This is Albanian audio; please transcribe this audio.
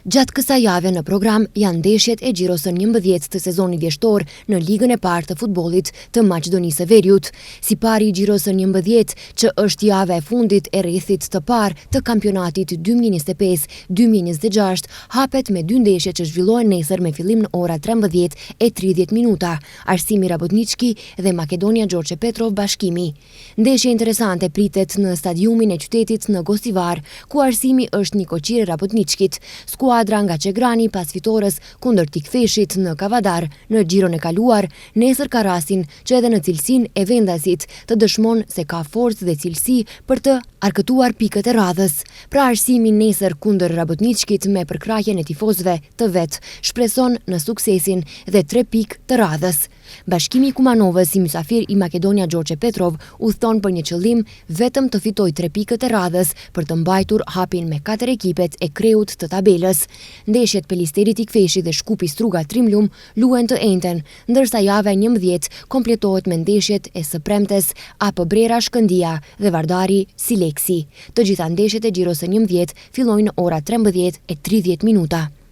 Gjatë kësaj jave në program janë ndeshjet e Xhirosë 11 të sezonit vjeshtor në Ligën e parë të futbollit të Maqedonisë së Veriut. Sipari i Xhirosë 11, që është java e fundit e rrethit të parë të kampionatit 2025-2026, hapet me 2 ndeshje që zhvillohen nesër me fillim në ora 13:30. Arsimi Rabotnički dhe Makedonia Gjorgje Petrov bashkimi. Ndeshje interesante pritet në stadiumin e qytetit në Gostivar, ku Arsimi është një koqir Rabotničkit. Skuadra nga Çegrani pas fitores kundër Tikfeshit në Kavadar në Xhiron e kaluar, nesër ka rastin që edhe në cilësinë e vendasit të dëshmon se ka forcë dhe cilësi për të arkëtuar pikët e radhës. Pra Arsimi nesër kundër Rabotničkit me përkrahjen e tifozëve të vet shpreson në suksesin dhe 3 pikë të radhës. Bashkimi Kumanovës, si mysafir i Makedonia Gjorgje Petrov, udhton për një qëllim vetëm të fitojë 3 pikët e radhës për të mbajtur hapin me 4 ekipet e kreut të tabelës. Ndeshjet Pelisteri Tikfeshi dhe Shkupi Struga Trimlum luhen të njëjtën, ndërsa java e 11 kompletohet me ndeshjet e së premtes AP Brera Shkëndia dhe Vardari Sileksi. Të gjitha ndeshjet e Xhirosë 11 fillojnë në ora 13:30.